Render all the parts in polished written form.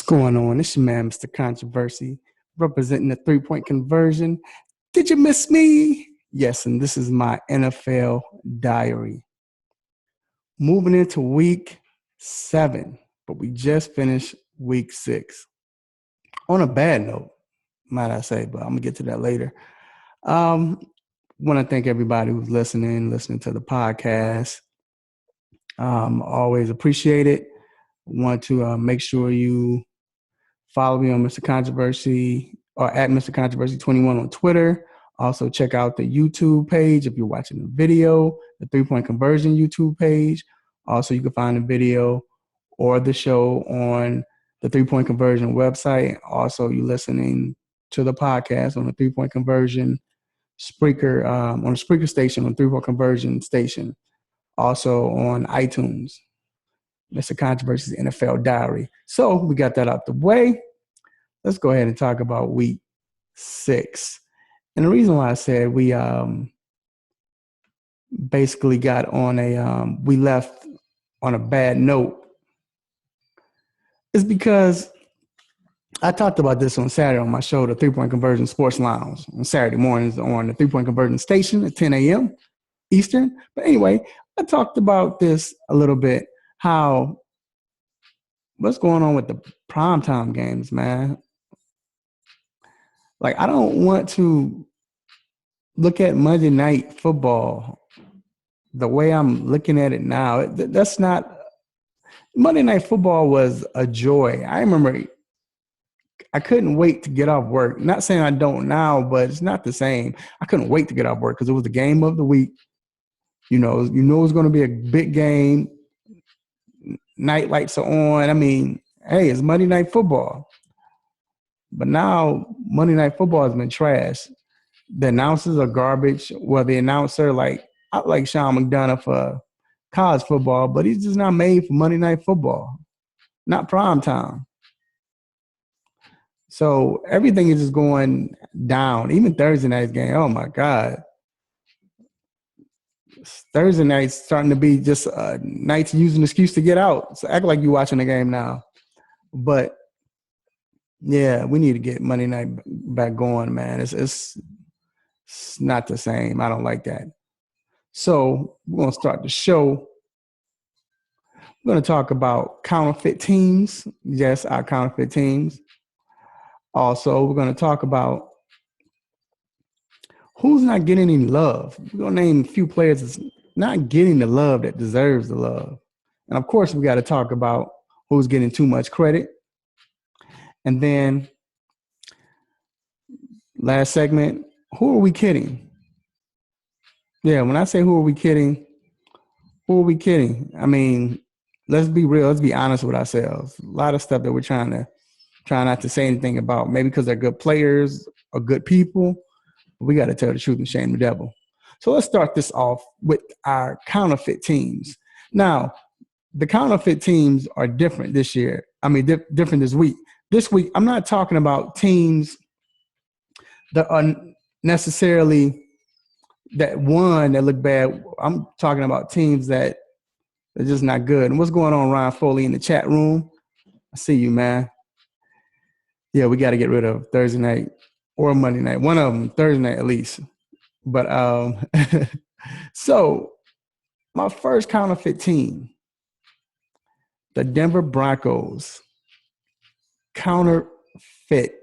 Going on? It's your man, Mr. Controversy, representing the three-point conversion. Did you miss me? Yes, and this is my NFL diary. Moving into week 7, but we just finished week 6. On a bad note, might I say, but I'm going to get to that later. Want to thank everybody who's listening to the podcast. Always appreciate it. Want to make sure you follow me on Mr. Controversy or at Mr. Controversy 21 on Twitter. Also check out the YouTube page if you're watching the video, the 3-point conversion YouTube page. Also, you can find the video or the show on the 3-point conversion website. Also, you're listening to the podcast on the 3-point conversion Spreaker, on the Spreaker station, on 3-point conversion station. Also on iTunes. Mr. Controversy's NFL Diary. So we got that out the way. Let's go ahead and talk about week 6. And the reason why I said we basically got on we left on a bad note is because I talked about this on Saturday on my show, the 3-point conversion sports lounge, on Saturday mornings on the 3-point conversion station at 10 a.m. Eastern. But anyway, I talked about this a little bit. What's going on with the primetime games, man? Like, I don't want to look at Monday Night Football the way I'm looking at it now. That's not – Monday Night Football was a joy. I remember I couldn't wait to get off work. Not saying I don't now, but it's not the same. I couldn't wait to get off work because it was the game of the week. You know it was going to be a big game. Night lights are on. I mean, hey, it's Monday Night Football. But now Monday Night Football has been trashed. The announcers are garbage. Well, the announcer, I like Sean McDonough for college football, but he's just not made for Monday Night Football. Not prime time. So everything is just going down. Even Thursday night's game, oh my God. Thursday night's starting to be just a night to use an excuse to get out. So act like you're watching the game now. But yeah, we need to get Monday night back going, man. It's not the same. I don't like that. So we're going to start the show. We're going to talk about counterfeit teams. Yes, our counterfeit teams. Also, we're going to talk about who's not getting any love. We're going to name a few players that's not getting the love that deserves the love. And, of course, we got to talk about who's getting too much credit. And then last segment, who are we kidding? Yeah, when I say who are we kidding, I mean, let's be real. Let's be honest with ourselves. A lot of stuff that we're trying not to say anything about, maybe because they're good players or good people. We got to tell the truth and shame the devil. So let's start this off with our counterfeit teams. Now, the counterfeit teams are different this year. I mean, different this week. This week, I'm not talking about teams that are necessarily that won that look bad. I'm talking about teams that are just not good. And what's going on, Ryan Foley, in the chat room? I see you, man. Yeah, we got to get rid of Thursday night or Monday night. One of them, Thursday night at least. But so my first counterfeit team, the Denver Broncos. Counterfeit.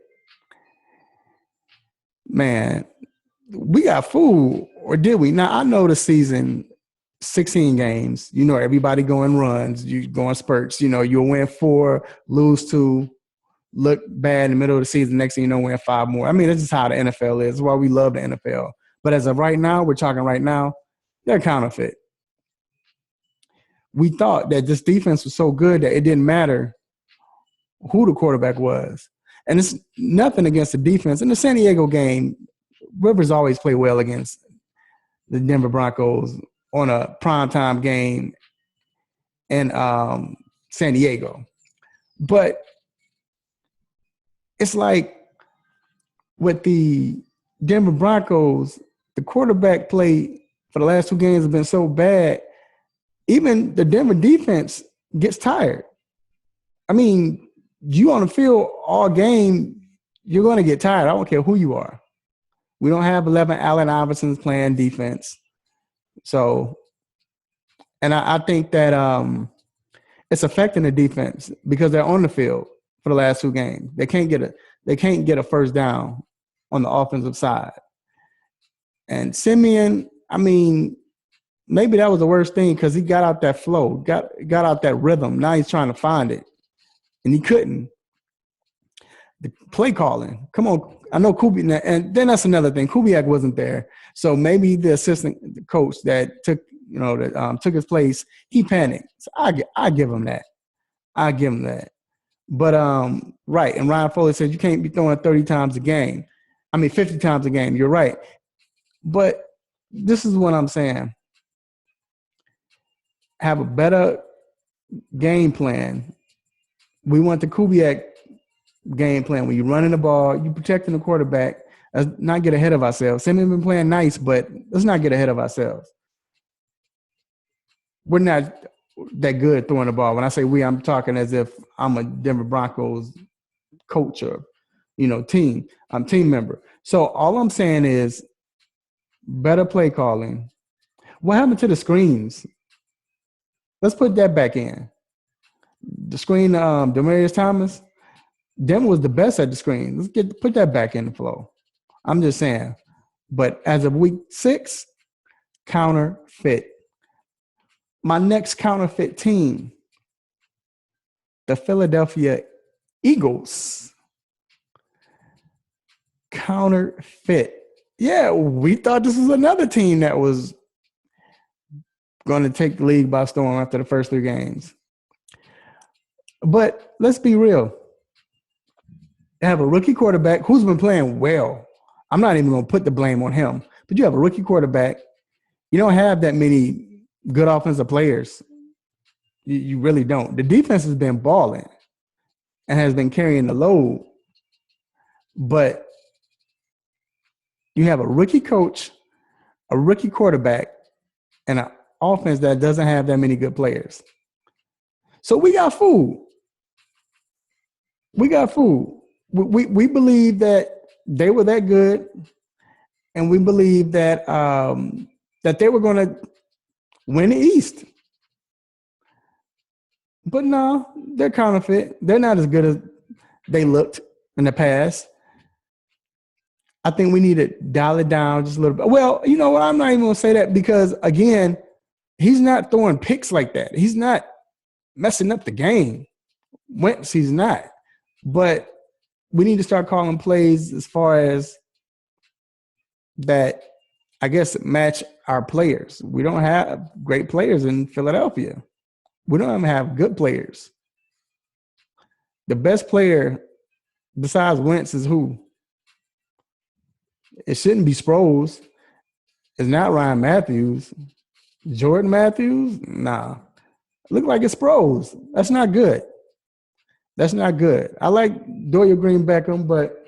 Man, we got fooled, or did we? Now, I know the season, 16 games, everybody going runs, you go in spurts, you'll win 4, lose 2, look bad in the middle of the season, next thing you know, win 5 more. I mean, this is how the NFL is. That's why we love the NFL. But as of right now, we're talking right now, they're counterfeit. We thought that this defense was so good that it didn't matter who the quarterback was. And it's nothing against the defense. In the San Diego game, Rivers always play well against the Denver Broncos on a primetime game in San Diego. But it's like with the Denver Broncos, the quarterback play for the last 2 games has been so bad, even the Denver defense gets tired. I mean, you on the field all game, you're going to get tired. I don't care who you are. We don't have 11 Allen Iversons playing defense. So, and I think that it's affecting the defense because they're on the field for the last 2 games. They can't get a first down on the offensive side. And Simeon, I mean, maybe that was the worst thing because he got out that flow, got out that rhythm. Now he's trying to find it, and he couldn't. The play calling, come on. I know Kubiak, and then that's another thing. Kubiak wasn't there, so maybe the assistant coach that took his place, he panicked. So I give him that. I give him that. But right, and Ryan Foley said you can't be throwing 30 times a game. I mean 50 times a game. You're right, but this is what I'm saying. Have a better game plan. We want the Kubiak game plan. When you're running the ball, you're protecting the quarterback. Let's not get ahead of ourselves. Simmons been playing nice, but let's not get ahead of ourselves. We're not that good throwing the ball. When I say we, I'm talking as if I'm a Denver Broncos coach or, team. I'm team member. So all I'm saying is better play calling. What happened to the screens? Let's put that back in. The screen, Demaryius Thomas, Denver was the best at the screen. Let's put that back in the flow. I'm just saying. But as of week 6, counterfeit. My next counterfeit team, the Philadelphia Eagles. Counterfeit. Yeah, we thought this was another team that was going to take the league by storm after the first 3 games. But let's be real. They have a rookie quarterback who's been playing well. I'm not even going to put the blame on him. But you have a rookie quarterback. You don't have that many good offensive players. You really don't. The defense has been balling and has been carrying the load. But you have a rookie coach, a rookie quarterback, and an offense that doesn't have that many good players. So we got food. We got food. We believe that they were that good, and we believe that that they were going to win the East. But no, they're counterfeit. They're not as good as they looked in the past. I think we need to dial it down just a little bit. Well, you know what? I'm not even going to say that because, again, he's not throwing picks like that. He's not messing up the game. Wentz, he's not. But we need to start calling plays as far as that, I guess, match our players. We don't have great players in Philadelphia. We don't even have good players. The best player besides Wentz is who? It shouldn't be Sproles. It's not Ryan Matthews. Jordan Matthews? Nah. Look like it's Sproles. That's not good. That's not good. I like Dorian Green Beckham, but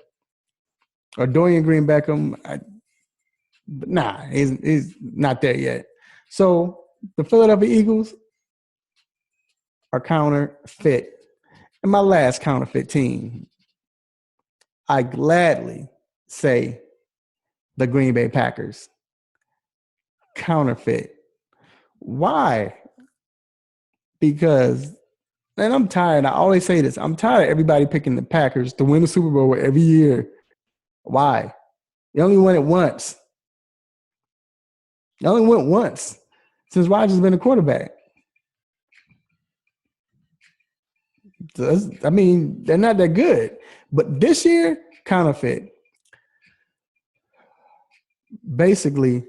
nah, he's not there yet. So the Philadelphia Eagles are counterfeit. And my last counterfeit team, I gladly say the Green Bay Packers. Counterfeit. Why? Because, and I'm tired. I always say this. I'm tired of everybody picking the Packers to win the Super Bowl every year. Why? They only won it once. They only went once since Rodgers has been a quarterback. I mean, they're not that good. But this year, counterfeit. Basically,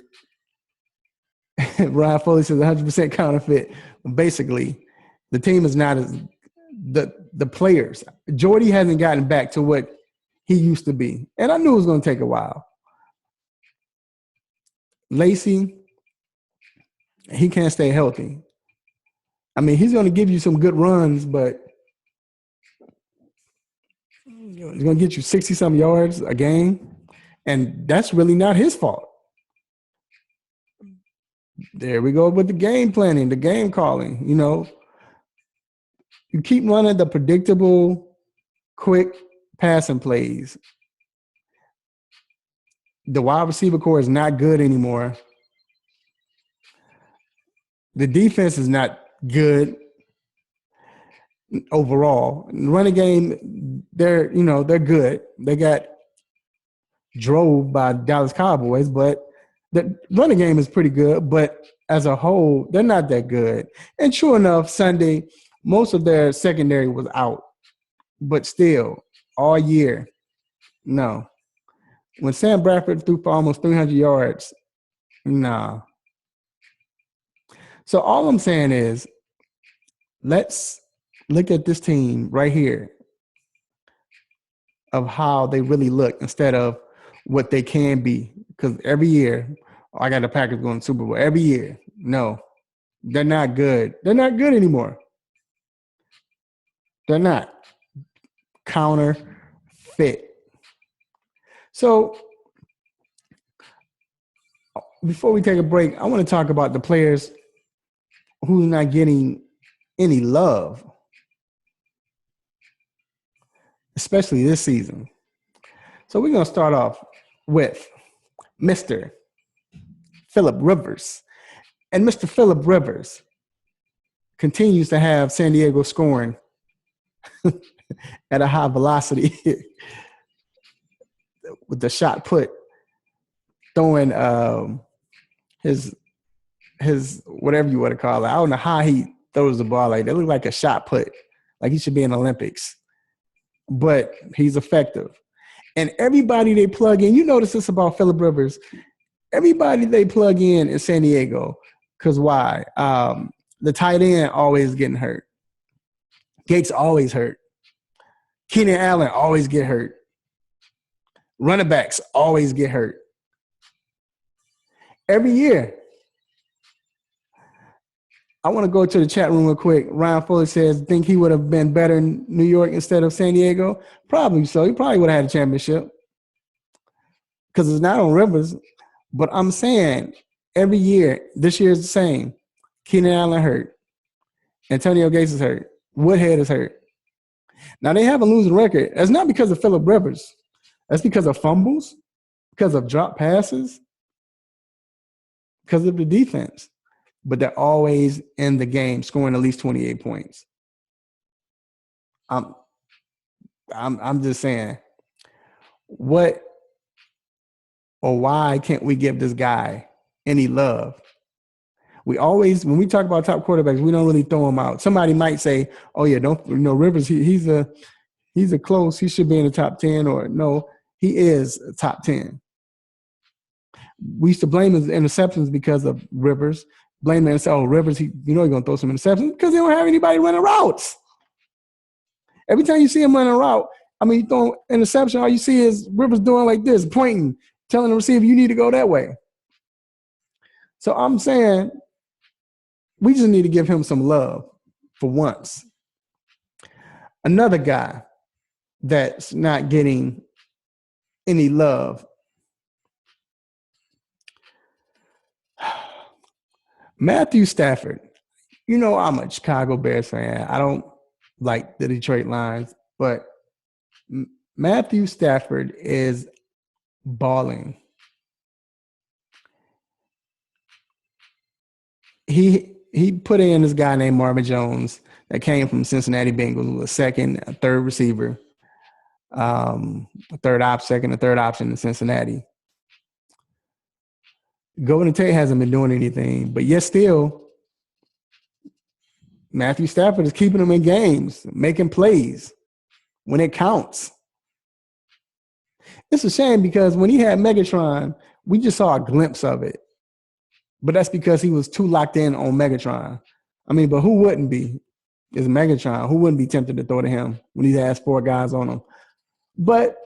Ryan Foley says 100% counterfeit. Basically, the team is not as the players. Jordy hasn't gotten back to what he used to be. And I knew it was going to take a while. Lacey, he can't stay healthy. I mean, he's going to give you some good runs, but he's going to get you 60-some yards a game. And that's really not his fault. There we go with the game planning, the game calling. You know, you keep running the predictable quick passing plays. The wide receiver core is not good anymore. The defense is not good overall. Running game, they're good. They got drove by Dallas Cowboys, but the running game is pretty good. But as a whole, they're not that good. And sure enough, Sunday, most of their secondary was out. But still, all year, no. When Sam Bradford threw for almost 300 yards, nah. So all I'm saying is, let's look at this team right here of how they really look instead of what they can be. Because every year, I got the Packers going to Super Bowl. Every year, no, they're not good. They're not good anymore. They're not. Counterfeit. So before we take a break, I want to talk about the players who's not getting any love, especially this season. So we're going to start off with Mr. Phillip Rivers. And Mr. Phillip Rivers continues to have San Diego scoring at a high velocity with the shot put, throwing his whatever you want to call it. I don't know how he throws the ball like that. It looks like a shot put, like he should be in Olympics. But he's effective. And everybody they plug in, you notice this about Phillip Rivers, everybody they plug in San Diego, because why? The tight end always getting hurt. Gates always hurt. Keenan Allen always get hurt. Running backs always get hurt. Every year. I want to go to the chat room real quick. Ryan Fuller says, think he would have been better in New York instead of San Diego? Probably so. He probably would have had a championship because it's not on Rivers. But I'm saying every year, this year is the same. Keenan Allen hurt. Antonio Gates is hurt. Woodhead is hurt. Now, they have a losing record. That's not because of Phillip Rivers. That's because of fumbles, because of drop passes, because of the defense. But they're always in the game, scoring at least 28 points. I'm just saying, what or why can't we give this guy any love? We always, when we talk about top quarterbacks, we don't really throw him out. Somebody might say, "Oh yeah, Rivers. He's a close. He should be in the top 10." Or no, he is top 10. We used to blame his interceptions because of Rivers. Blame him and say, "Oh, Rivers, he's going to throw some interceptions," because they don't have anybody running routes. Every time you see him running a route, you throw interception, all you see is Rivers doing like this, pointing, telling the receiver, you need to go that way. So I'm saying we just need to give him some love for once. Another guy that's not getting any love, Matthew Stafford. I'm a Chicago Bears fan. I don't like the Detroit Lions, but Matthew Stafford is balling. He put in this guy named Marvin Jones that came from Cincinnati Bengals, who was a third receiver, second or third option in Cincinnati. Golden Tate hasn't been doing anything, but yet still, Matthew Stafford is keeping them in games, making plays when it counts. It's a shame because when he had Megatron, we just saw a glimpse of it. But that's because he was too locked in on Megatron. But who wouldn't be? It's Megatron. Who wouldn't be tempted to throw to him when he has 4 guys on him? But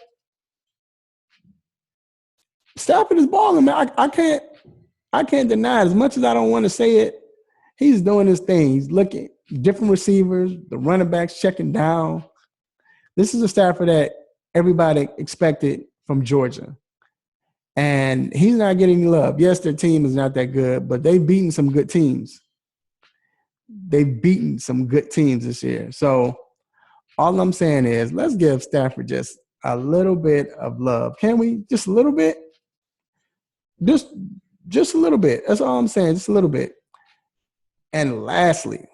Stafford is balling, man. I can't deny it. As much as I don't want to say it, he's doing his thing. He's looking different receivers, the running backs checking down. This is a Stafford that everybody expected from Georgia. And he's not getting any love. Yes, their team is not that good, but they've beaten some good teams. They've beaten some good teams this year. So All I'm saying is let's give Stafford just a little bit of love. Can we? Just a little bit? Just just a little bit. That's all I'm saying. Just a little bit. And lastly,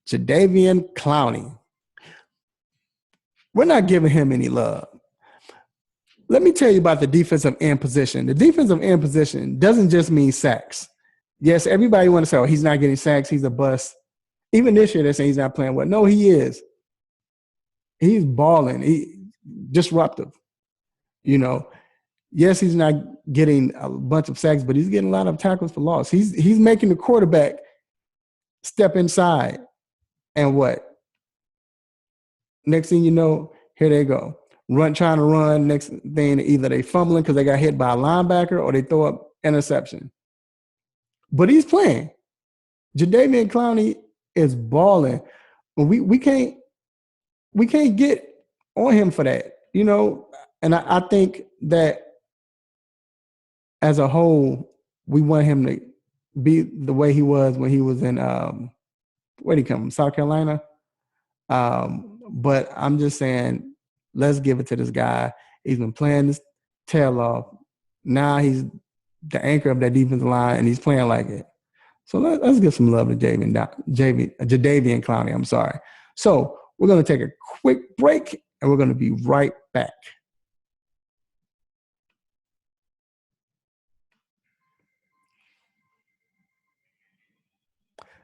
Jadeveon Clowney. We're not giving him any love. Let me tell you about the defensive end position. The defensive end position doesn't just mean sacks. Yes, everybody want to say, oh, he's not getting sacks. He's a bust. Even this year, they're saying he's not playing well. No, he is. He's balling. He disruptive. You know, yes, he's not getting a bunch of sacks, but he's getting a lot of tackles for loss. He's making the quarterback step inside. And what? Next thing you know, here they go. Trying to run. Next thing, either they fumbling because they got hit by a linebacker or they throw up interception. But he's playing. Jadeveon Clowney is balling. We can't get on him for that, you know. And I think that as a whole, we want him to be the way he was when he was in where'd he come from? South Carolina. But I'm just saying, let's give it to this guy. He's been playing his tail off. Now he's the anchor of that defensive line, and he's playing like it. So let's give some love to Jadeveon Clowney. I'm sorry. So we're going to take a quick break, and we're going to be right back.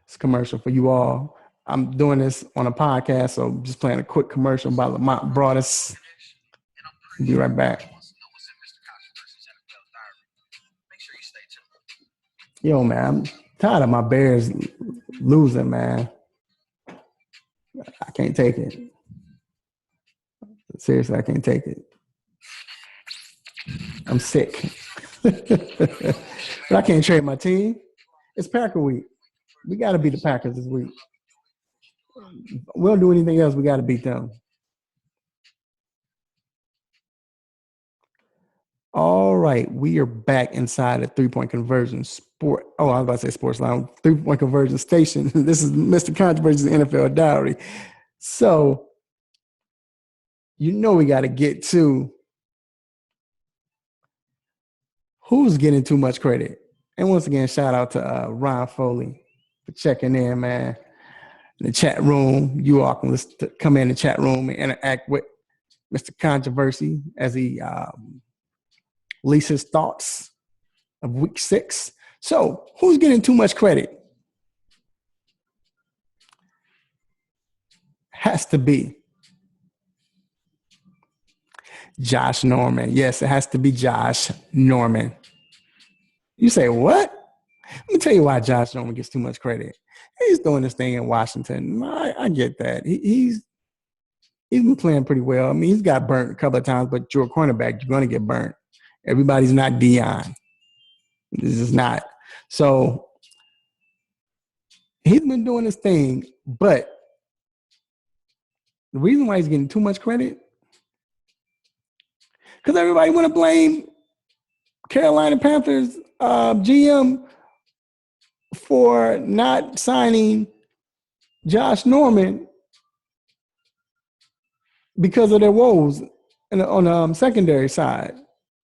It's a commercial for you all. I'm doing this on a podcast, so just playing a quick commercial by Lamont Broadus. We'll be right back. Yo, man, I'm tired of my Bears losing, man. I can't take it. Seriously, I can't take it. I'm sick. But I can't trade my team. It's Packer week. We got to beat the Packers this week. We don't do anything else. We got to beat them. All right, we are back inside the 3-point conversion sport. Oh, I was about to say sports line. 3-point conversion station. This is Mr. Controversy's NFL Diary. So, you know we got to get to who's getting too much credit. And once again, shout out to Ryan Foley for checking in, man. In the chat room, you all can come in the chat room and interact with Mr. Controversy as he releases thoughts of week 6. So, who's getting too much credit? Has to be Josh Norman. Yes, it has to be Josh Norman. You say, what? Let me tell you why Josh Norman gets too much credit. He's doing this thing in Washington. I get that. He's been playing pretty well. I mean, he's got burnt a couple of times, but you're a cornerback. You're going to get burnt. Everybody's not Deion. This is not. So he's been doing this thing, but the reason why he's getting too much credit, because everybody want to blame Carolina Panthers GM for not signing Josh Norman because of their woes on the secondary side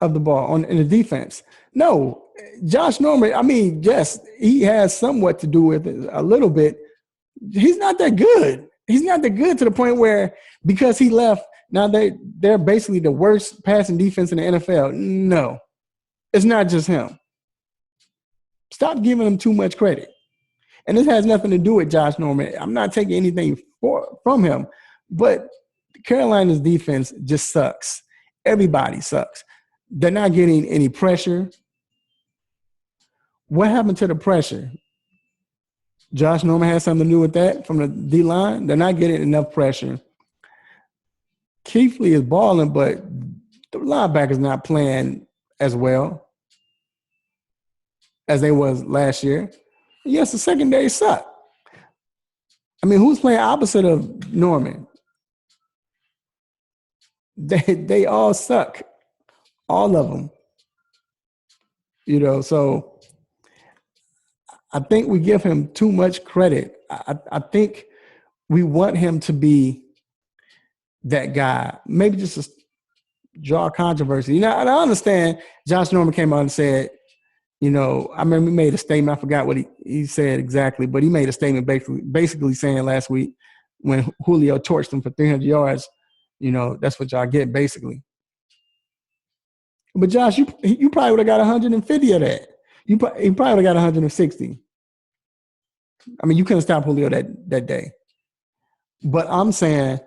of the ball in the defense. No, Josh Norman, I mean, yes, he has somewhat to do with it a little bit. He's not that good. He's not that good to the point where because he left, now they're basically the worst passing defense in the NFL. No, it's not just him. Stop giving him too much credit. And this has nothing to do with Josh Norman. I'm not taking anything from him, but Carolina's defense just sucks. Everybody sucks. They're not getting any pressure. What happened to the pressure? Josh Norman has something to do with that from the D-line. They're not getting enough pressure. Keithley is balling, but the linebacker's not playing as well as they was last year. Yes, the secondary sucked. I mean, who's playing opposite of Norman? They all suck. All of them. You know, so I think we give him too much credit. I think we want him to be that guy. Maybe just to draw controversy. And I understand Josh Norman came out and said, I remember he made a statement. I forgot what he said exactly, but he made a statement basically saying last week when Julio torched him for 300 yards, that's what y'all get basically. But Josh, you probably would have got 150 of that. He probably would have got 160. I mean, you couldn't stop Julio that day. But I'm saying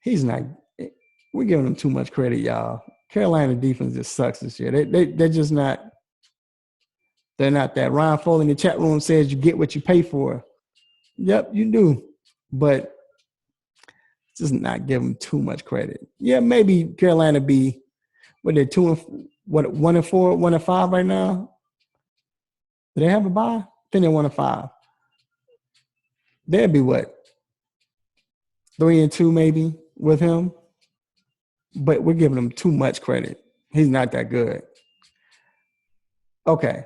he's not. We're giving him too much credit, y'all. Carolina defense just sucks this year. They're just not. They're not that. Ryan Foley in the chat room says you get what you pay for. Yep, you do. But just not give them too much credit. Yeah, maybe Carolina be what they're 1-4, 1-5 right now. Do they have a bye? I think they're 1-5. They'd be what? 3-2 maybe with him. But we're giving him too much credit. He's not that good. Okay.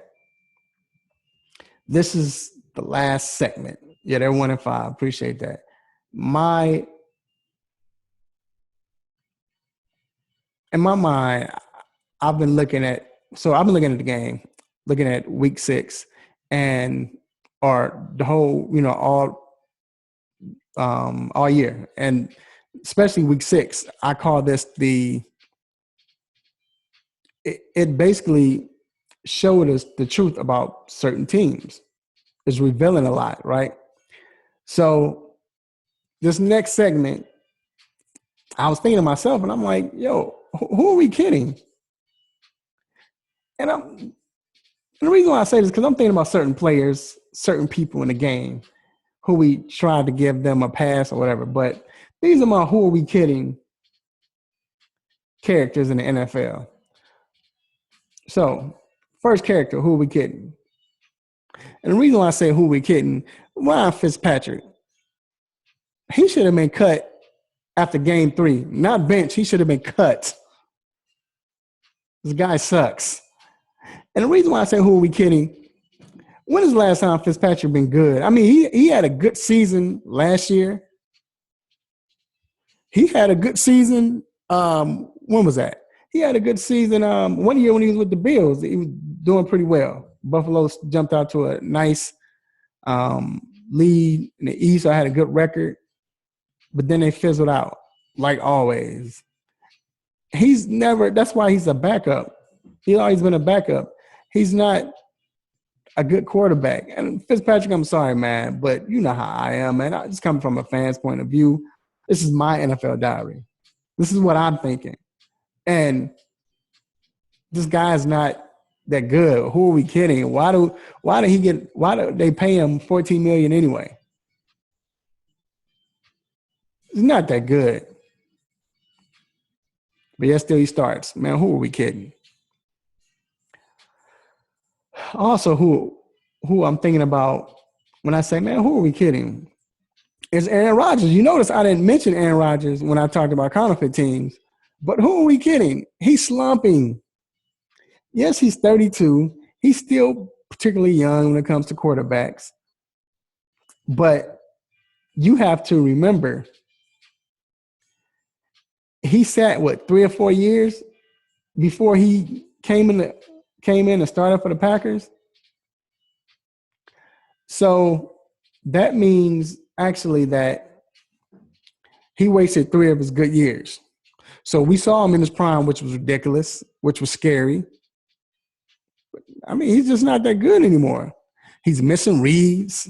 This is the last segment. Yeah, they're 1-5. Appreciate that. In my mind, I've been looking at the game, looking at week 6 or the whole, all year. And especially week 6, I call this it basically showed us the truth about certain teams. It's revealing a lot, right? So this next segment, I was thinking to myself, and I'm like, yo, who are we kidding? And the reason why I say this is because I'm thinking about certain players, certain people in the game who we tried to give them a pass or whatever. But these are my who are we kidding characters in the NFL. So, first character, who are we kidding? And the reason why I say who are we kidding, Ryan Fitzpatrick, he should have been cut after game 3. Not bench, he should have been cut. This guy sucks. And the reason why I say who are we kidding, when is the last time Fitzpatrick been good? I mean, he had a good season last year. He had a good season. When was that? He had a good season one year when he was with the Bills. He was doing pretty well. Buffalo jumped out to a nice lead in the East. I had a good record. But then they fizzled out, like always. That's why he's a backup. He's always been a backup. He's not a good quarterback. And Fitzpatrick, I'm sorry, man, but you know how I am, man. I just come from a fan's point of view. This is my NFL diary. This is what I'm thinking. And this guy's not that good. Who are we kidding? Why do they pay him $14 million anyway? It's not that good. But yet still he starts. Man, who are we kidding? Also, who I'm thinking about when I say, man, who are we kidding? It's Aaron Rodgers. You notice I didn't mention Aaron Rodgers when I talked about counterfeit teams. But who are we kidding? He's slumping. Yes, he's 32. He's still particularly young when it comes to quarterbacks. But you have to remember, he sat, 3 or 4 years before he came in and started for the Packers. So that means actually that he wasted 3 of his good years. So we saw him in his prime, which was ridiculous, which was scary. I mean, he's just not that good anymore. He's missing reads.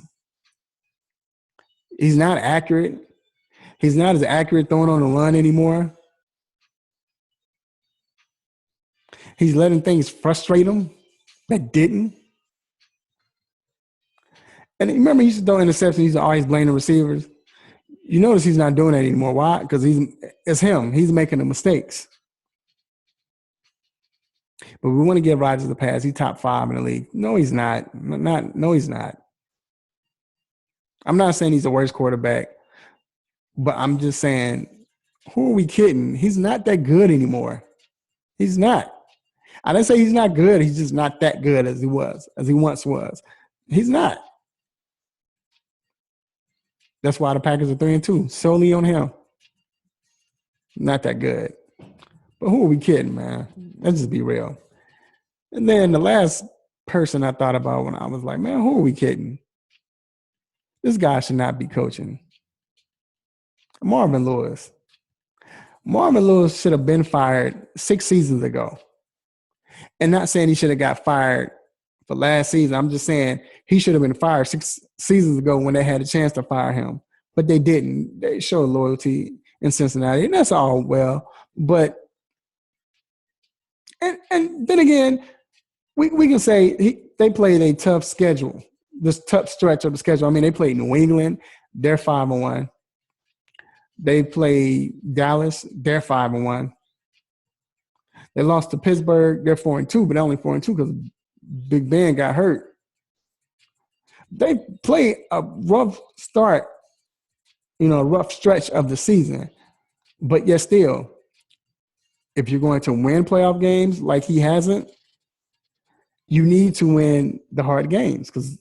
He's not accurate. He's not as accurate throwing on the run anymore. He's letting things frustrate him that didn't. And remember, he used to throw interceptions. He's always blaming the receivers. You notice he's not doing that anymore. Why? Because it's him. He's making the mistakes. But we want to give Rodgers the pass. He's top 5 in the league. No, he's not. No, he's not. I'm not saying he's the worst quarterback, but I'm just saying, who are we kidding? He's not that good anymore. He's not. I didn't say he's not good. He's just not that good as he once was. He's not. That's why the Packers are 3-2, solely on him. Not that good. But who are we kidding, man? Let's just be real. And then the last person I thought about when I was like, man, who are we kidding? This guy should not be coaching. Marvin Lewis. Marvin Lewis should have been fired 6 seasons ago. And not saying he should have got fired for last season. I'm just saying he should have been fired 6 seasons ago when they had a chance to fire him. But they didn't. They showed loyalty in Cincinnati, and that's all well. But and then again, we can say they played a tough schedule, this tough stretch of the schedule. I mean, they played New England, they're 5-1. They played Dallas, they're 5-1. They lost to Pittsburgh, they're 4-2, but only 4-2 because Big Ben got hurt. They played a rough start, a rough stretch of the season, but yet still, if you're going to win playoff games like he hasn't, you need to win the hard games because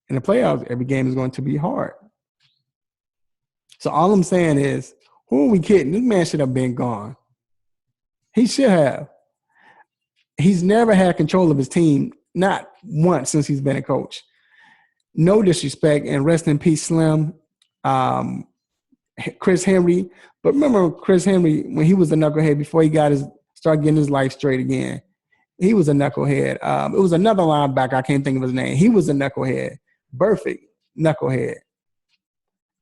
in the playoffs, every game is going to be hard. So all I'm saying is, who are we kidding? This man should have been gone. He should have. He's never had control of his team, not once since he's been a coach. No disrespect, and rest in peace, Slim, Chris Henry. But remember Chris Henry, when he was a knucklehead before he started getting his life straight again. He was a knucklehead. It was another linebacker. I can't think of his name. He was a knucklehead. Burfict, knucklehead.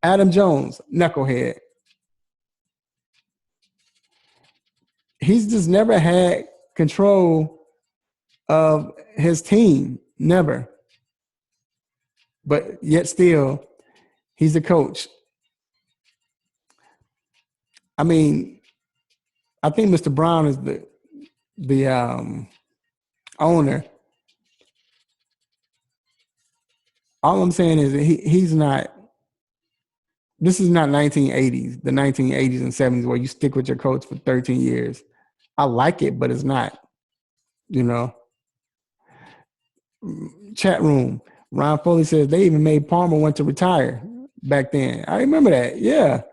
Adam Jones, knucklehead. He's just never had control of his team. Never. But yet still, he's the coach. I mean, I think Mr. Brown is the owner. All I'm saying is that he's not. This is not 1980s, the 1980s and 70s where you stick with your coach for 13 years. I like it, but it's not. Chat room. Ron Foley says they even made Palmer want to retire back then. I remember that. Yeah.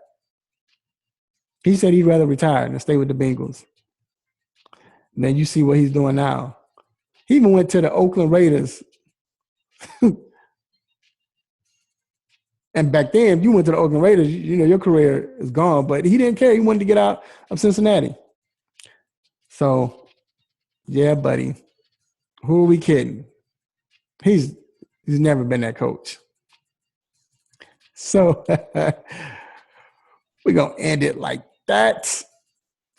He said he'd rather retire than stay with the Bengals. And then you see what he's doing now. He even went to the Oakland Raiders. And back then, if you went to the Oakland Raiders, your career is gone. But he didn't care. He wanted to get out of Cincinnati. So, yeah, buddy. Who are we kidding? He's never been that coach. So we're going to end it like that.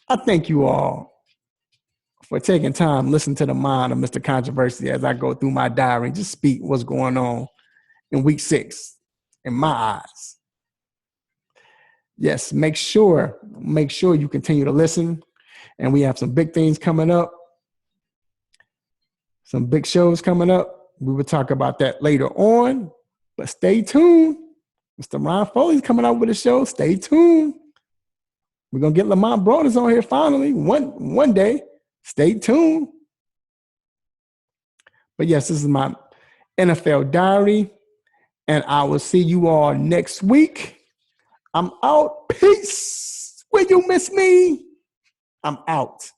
I thank you all for taking time, listen to the mind of Mr. Controversy as I go through my diary and just speak what's going on in week 6 in my eyes. Yes, make sure you continue to listen. And we have some big things coming up. Some big shows coming up. We will talk about that later on. But stay tuned. Mr. Ron Foley's coming out with a show. Stay tuned. We're going to get Lamont Broders on here finally one day. Stay tuned. But yes, this is my NFL diary. And I will see you all next week. I'm out. Peace. Will you miss me? I'm out.